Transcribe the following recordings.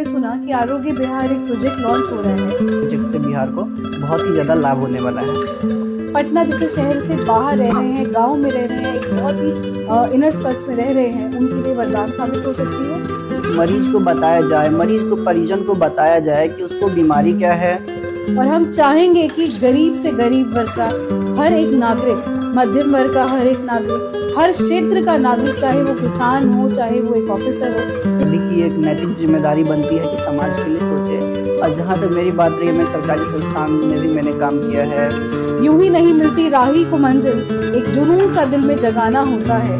आपने सुना कि आरोग्य बिहार एक प्रोजेक्ट लॉन्च हो रहा है, प्रोजेक्ट से बिहार को बहुत ही ज़्यादा लाभ होने वाला है। पटना जैसे शहर से बाहर रह रहे हैं, गांव में रह रहे हैं, एक बहुत ही इनर स्कर्ट्स में रह रहे हैं, उनके लिए वरदान साबित हो सकती है। मरीज को बताया जाए, मरीज को परिजन को बताया जाए कि उसको बीमारी क्या है। और हम चाहेंगे कि गरीब से गरीब वर्ग का हर एक नागरिक, मध्यम वर्ग का हर एक नागरिक, हर क्षेत्र का नागरिक, चाहे वो किसान हो, चाहे वो एक ऑफिसर हो, सभी की एक नैतिक जिम्मेदारी बनती है कि समाज के लिए सोचे। और जहाँ तक मेरी बात रही है, मैं सरकारी संस्थान में भी मैंने काम किया है। यूं ही नहीं मिलती राही को मंजिल, एक जुनून सा दिल में जगाना होता है।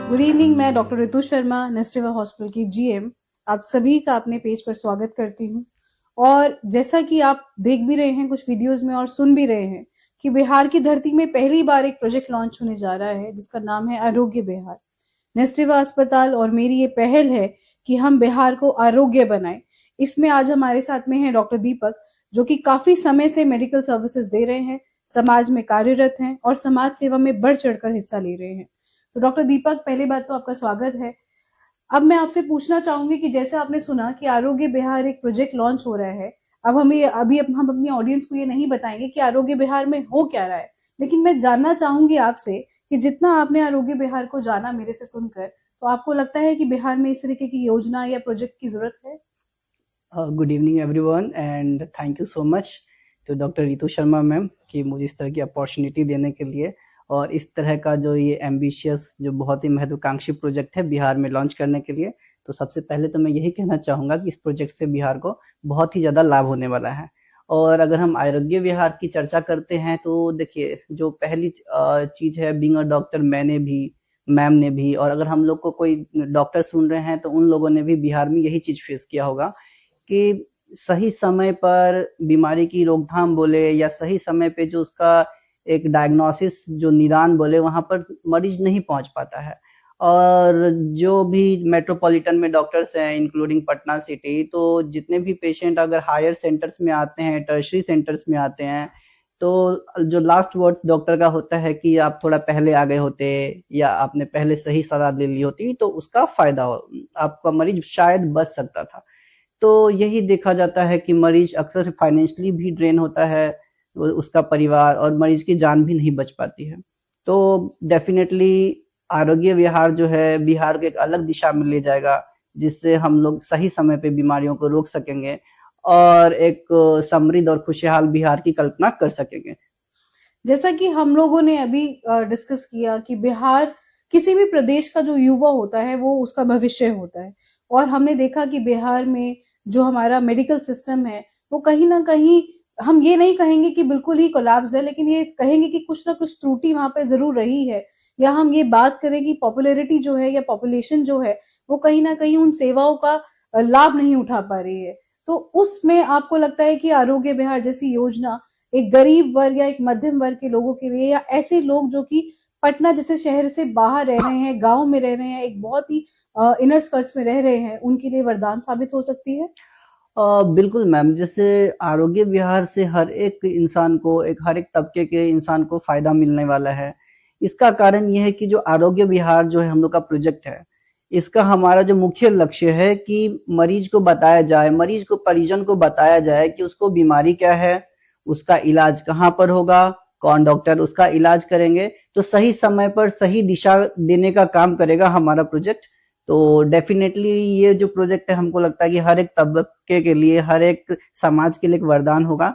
गुड इवनिंग, मैं डॉक्टर रितु शर्मा, नेस्टेवा हॉस्पिटल की जीएम, आप सभी का अपने पेज पर स्वागत करती हूँ। और जैसा कि आप देख भी रहे हैं कुछ वीडियोस में और सुन भी रहे हैं कि बिहार की धरती में पहली बार एक प्रोजेक्ट लॉन्च होने जा रहा है जिसका नाम है आरोग्य बिहार। नेस्टेवा अस्पताल और मेरी ये पहल है कि हम बिहार को आरोग्य बनाएं। इसमें आज हमारे साथ में है डॉक्टर दीपक, जो कि काफी समय से मेडिकल सर्विसेज दे रहे हैं, समाज में कार्यरत हैं और समाज सेवा में बढ़ चढ़कर हिस्सा ले रहे हैं। तो डॉक्टर दीपक, पहली बात तो आपका स्वागत है। अब मैं आपसे पूछना चाहूंगी कि जैसे आपने सुना कि आरोग्य बिहार एक प्रोजेक्ट लॉन्च हो रहा है, अब हम अपनी ऑडियंस को ये नहीं बताएंगे कि आरोग्य बिहार में हो क्या रहा है, लेकिन मैं जानना चाहूंगी आपसे कि जितना आपने आरोग्य बिहार को जाना मेरे से सुनकर, तो आपको लगता है कि बिहार में इस तरीके की योजना या प्रोजेक्ट की जरूरत है? Good evening everyone and thank you so much to doctor Ritu Sharma ma'am कि मुझे इस तरह की अपॉर्चुनिटी देने के लिए और इस तरह का जो ये एम्बिशियस, जो बहुत ही महत्वाकांक्षी प्रोजेक्ट है बिहार में लॉन्च करने के लिए। तो सबसे पहले तो मैं यही कहना चाहूँगा कि इस प्रोजेक्ट से बिहार को बहुत ही ज़्यादा लाभ होने वाला है। और अगर हम आरोग्य बिहार की चर्चा करते हैं तो देखिए, जो पहली चीज़ है, बीइंग अ डॉक्टर, मैंने भी, मैम ने भी, और अगर हम लोग को कोई डॉक्टर सुन रहे हैं तो उन लोगों ने भी बिहार में यही चीज़ फेस किया होगा कि सही समय पर बीमारी की रोकथाम बोले या सही समय पे जो उसका एक डायग्नोसिस, जो निदान बोले, वहां पर मरीज नहीं पहुंच पाता है। और जो भी मेट्रोपॉलिटन में डॉक्टर्स हैं इंक्लूडिंग पटना सिटी, तो जितने भी पेशेंट अगर हायर सेंटर्स में आते हैं, टर्शरी सेंटर्स में आते हैं, तो जो लास्ट वर्ड्स डॉक्टर का होता है कि आप थोड़ा पहले आ गए होते या आपने पहले सही सलाह ले ली होती तो उसका फायदा हो, आपका मरीज शायद बच सकता था। तो यही देखा जाता है कि मरीज अक्सर फाइनेंशियली भी ड्रेन होता है, उसका परिवार, और मरीज की जान भी नहीं बच पाती है। तो डेफिनेटली आरोग्य विहार जो है बिहार को एक अलग दिशा में ले जाएगा, जिससे हम लोग सही समय पे बीमारियों को रोक सकेंगे और एक समृद्ध और खुशहाल बिहार की कल्पना कर सकेंगे। जैसा कि हम लोगों ने अभी डिस्कस किया कि बिहार, किसी भी प्रदेश का जो युवा होता है वो उसका भविष्य होता है, और हमने देखा कि बिहार में जो हमारा मेडिकल सिस्टम है वो कहीं ना कहीं, हम ये नहीं कहेंगे कि बिल्कुल ही कोलैप्स है, लेकिन ये कहेंगे कि कुछ ना कुछ त्रुटि वहां पे जरूर रही है। या हम ये बात करें कि पॉपुलैरिटी जो है या पॉपुलेशन जो है वो कहीं ना कहीं उन सेवाओं का लाभ नहीं उठा पा रही है। तो उसमें आपको लगता है कि आरोग्य बिहार जैसी योजना एक गरीब वर्ग या एक मध्यम वर्ग के लोगों के लिए, या ऐसे लोग जो कि पटना जैसे शहर से बाहर रह रहे हैं, गांव में रह रहे हैं, एक बहुत ही इनर स्कर्ट्स में रह रहे हैं, उनके लिए वरदान साबित हो सकती है? बिल्कुल मैम, जैसे आरोग्य विहार से हर एक इंसान को, एक हर एक तबके के इंसान को फायदा मिलने वाला है। इसका कारण ये है कि जो आरोग्य विहार जो है हम लोग का प्रोजेक्ट है, इसका हमारा जो मुख्य लक्ष्य है कि मरीज को बताया जाए, मरीज को, परिजन को बताया जाए कि उसको बीमारी क्या है, उसका इलाज कहाँ पर होगा, कौन डॉक्टर उसका इलाज करेंगे, तो सही समय पर सही दिशा देने का काम करेगा हमारा प्रोजेक्ट। तो डेफिनेटली ये जो प्रोजेक्ट है, हमको लगता है कि हर एक तबके के लिए, हर एक समाज के लिए एक वरदान होगा।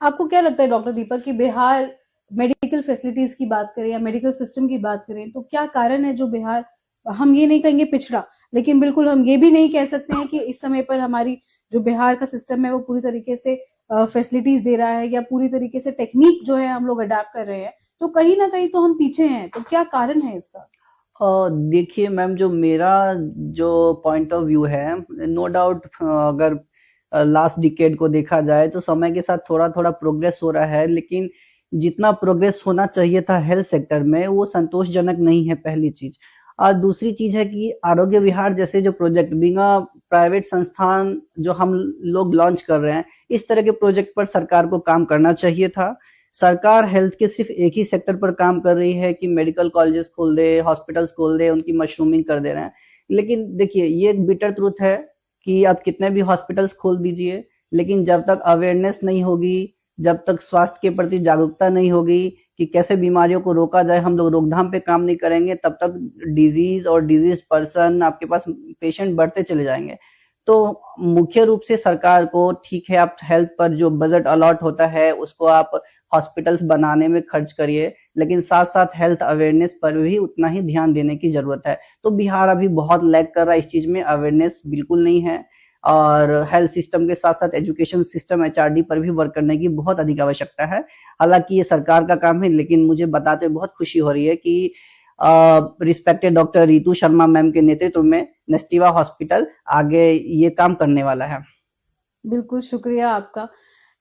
आपको क्या लगता है डॉक्टर दीपक कि बिहार मेडिकल फैसिलिटीज की बात करें या मेडिकल सिस्टम की बात करें तो क्या कारण है जो बिहार, हम ये नहीं कहेंगे पिछड़ा, लेकिन बिल्कुल हम ये भी नहीं कह सकते हैं कि इस समय पर हमारी जो बिहार का सिस्टम है वो पूरी तरीके से फैसिलिटीज दे रहा है या पूरी तरीके से टेक्निक जो है हम लोग अडेप्ट कर रहे हैं, तो कहीं ना कहीं तो हम पीछे हैं। तो क्या कारण है इसका? देखिए मैम, जो मेरा जो पॉइंट ऑफ व्यू है, नो डाउट अगर लास्ट डिकेड को देखा जाए तो समय के साथ थोड़ा थोड़ा प्रोग्रेस हो रहा है, लेकिन जितना प्रोग्रेस होना चाहिए था हेल्थ सेक्टर में वो संतोषजनक नहीं है, पहली चीज। और दूसरी चीज है कि आरोग्य विहार जैसे जो प्रोजेक्ट, बिना प्राइवेट संस्थान जो हम लोग लॉन्च कर रहे हैं, इस तरह के प्रोजेक्ट पर सरकार को काम करना चाहिए था। सरकार हेल्थ के सिर्फ एक ही सेक्टर पर काम कर रही है कि मेडिकल कॉलेजेस खोल दे, हॉस्पिटल्स खोल दे, उनकी मशरूमिंग कर दे रहे हैं। लेकिन देखिए, ये एक बिटर ट्रूथ है कि आप कितने भी हॉस्पिटल्स खोल दीजिए, लेकिन जब तक अवेयरनेस नहीं होगी, जब तक स्वास्थ्य के प्रति जागरूकता नहीं होगी कि कैसे बीमारियों को रोका जाए, हम लोग रोकथाम पे काम नहीं करेंगे, तब तक डिजीज और डिजीज पर्सन, आपके पास पेशेंट बढ़ते चले जाएंगे। तो मुख्य रूप से सरकार को, ठीक है, आप हेल्थ पर जो बजट अलॉट होता है उसको आप हॉस्पिटल्स बनाने में खर्च करिए, लेकिन साथ साथ हेल्थ अवेयरनेस पर भी उतना ही ध्यान देने की जरूरत है। तो बिहार अभी बहुत लैग कर रहा है इस चीज में, अवेयरनेस बिल्कुल नहीं है, और हेल्थ सिस्टम के साथ साथ एजुकेशन सिस्टम, एचआरडी पर भी वर्क करने की बहुत अधिक आवश्यकता है। हालांकि ये सरकार का काम है, लेकिन मुझे बताते हुए बहुत खुशी हो रही है कि respected doctor Ritu Sharma ma'am के नेतृत्व में नेस्टिवा हॉस्पिटल आगे ये काम करने वाला है। बिल्कुल, शुक्रिया आपका।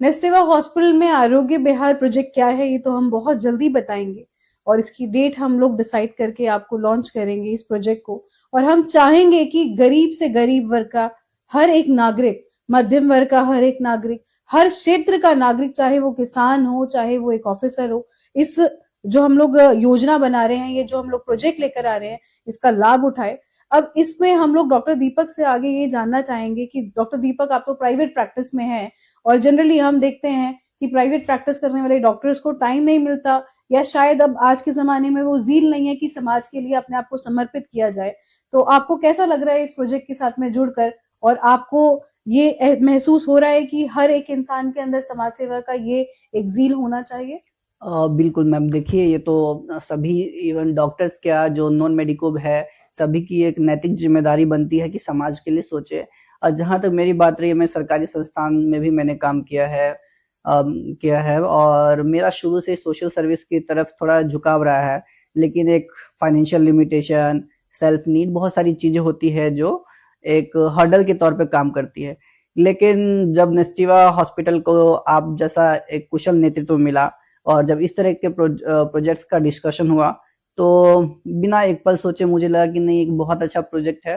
नेस्टिवा हॉस्पिटल में आरोग्य बिहार प्रोजेक्ट क्या है, ये तो हम बहुत जल्दी बताएंगे, और इसकी डेट हम लोग डिसाइड करके आपको लॉन्च करेंगे इस प्रोजेक्ट को। और हम चाहेंगे कि गरीब से गरीब वर्ग का हर एक नागरिक, मध्यम वर्ग का हर एक नागरिक, हर क्षेत्र का नागरिक, चाहे वो किसान हो, चाहे वो एक ऑफिसर हो, इस जो हम लोग योजना बना रहे हैं, ये जो हम लोग प्रोजेक्ट लेकर आ रहे हैं, इसका लाभ उठाए। अब इसमें हम लोग डॉक्टर दीपक से आगे ये जानना चाहेंगे कि डॉक्टर दीपक, आप तो प्राइवेट प्रैक्टिस में हैं, और जनरली हम देखते हैं कि प्राइवेट प्रैक्टिस करने वाले डॉक्टर्स को टाइम नहीं मिलता, या शायद अब आज के जमाने में वो जील नहीं है कि समाज के लिए अपने आप को समर्पित किया जाए। तो आपको कैसा लग रहा है इस प्रोजेक्ट के साथ में जुड़कर, और आपको ये महसूस हो रहा है कि हर एक इंसान के अंदर समाज सेवा का ये एक जील होना चाहिए? बिल्कुल मैम, देखिए, ये तो सभी, इवन डॉक्टर्स क्या, जो नॉन मेडिको है, सभी की एक नैतिक जिम्मेदारी बनती है कि समाज के लिए सोचे। और जहां तक मेरी बात रही है, मैं सरकारी संस्थान में भी मैंने काम किया है, और मेरा शुरू से सोशल सर्विस की तरफ थोड़ा झुकाव रहा है। लेकिन एक फाइनेंशियल लिमिटेशन, सेल्फ नीड, बहुत सारी चीजें होती है जो एक हर्डल के तौर पे काम करती है। लेकिन जब नेस्टिवा हॉस्पिटल को आप जैसा एक कुशल नेतृत्व मिला, और जब इस तरह के प्रोजेक्ट्स का डिस्कशन हुआ, तो बिना एक पल सोचे मुझे लगा कि नहीं, एक बहुत अच्छा प्रोजेक्ट है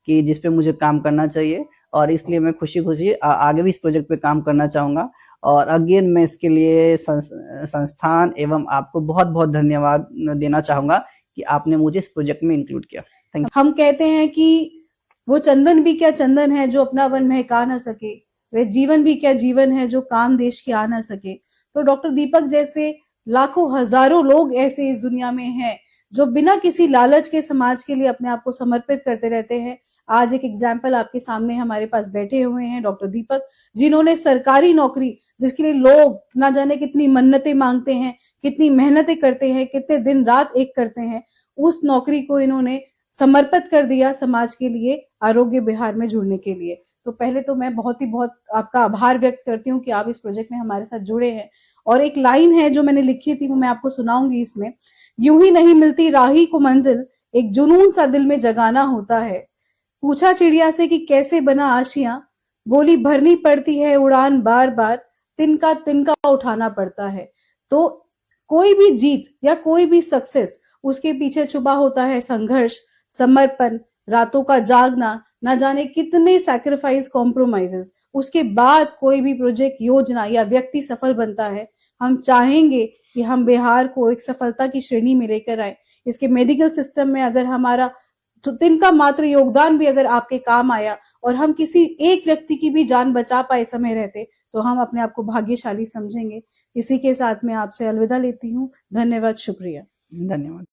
कि जिस पे मुझे काम करना चाहिए, और इसलिए मैं खुशी खुशी आगे भी इस प्रोजेक्ट पे काम करना चाहूंगा। और अगेन मैं इसके लिए संस्थान एवं आपको बहुत बहुत धन्यवाद देना चाहूंगा कि आपने मुझे इस प्रोजेक्ट में इंक्लूड किया। Thank you. हम कहते हैं कि वो चंदन भी क्या चंदन है जो अपना वन महका ना सके, वे जीवन भी क्या जीवन है जो काम देश के आ ना सके। तो डॉक्टर दीपक जैसे लाखों हजारों लोग ऐसे इस दुनिया में हैं जो बिना किसी लालच के समाज के लिए अपने आप को समर्पित करते रहते हैं। आज एक एग्जाम्पल आपके सामने हमारे पास बैठे हुए हैं डॉक्टर दीपक, जिन्होंने सरकारी नौकरी, जिसके लिए लोग ना जाने कितनी मन्नतें मांगते हैं, कितनी मेहनतें करते हैं, कितने दिन रात एक करते हैं, उस नौकरी को इन्होंने समर्पित कर दिया समाज के लिए, आरोग्य बिहार में जुड़ने के लिए। तो पहले तो मैं बहुत आपका आभार व्यक्त करती हूँ कि आप इस प्रोजेक्ट में हमारे साथ जुड़े हैं। और एक लाइन है जो मैंने लिखी थी, वो मैं आपको सुनाऊंगी इसमें। यूं ही नहीं मिलती राही को मंजिल, एक जुनून सा दिल में जगाना होता है। पूछा चिड़िया से कि कैसे बना आशियां, बोली भरनी पड़ती है उड़ान बार बार, तिनका तिनका उठाना पड़ता है। तो कोई भी जीत या कोई भी सक्सेस, उसके पीछे छुपा होता है संघर्ष, समर्पण, रातों का जागना, ना जाने कितने सैक्रिफाइस, कॉम्प्रोमाइजेस। उसके बाद कोई भी प्रोजेक्ट, योजना या व्यक्ति सफल बनता है। हम चाहेंगे कि हम बिहार को एक सफलता की श्रेणी में लेकर आए। इसके मेडिकल सिस्टम में अगर हमारा तो तिनका मात्र योगदान भी अगर आपके काम आया, और हम किसी एक व्यक्ति की भी जान बचा पाए समय रहते, तो हम अपने आप को भाग्यशाली समझेंगे। इसी के साथ मैं आपसे अलविदा लेती हूँ। धन्यवाद, शुक्रिया। धन्यवाद।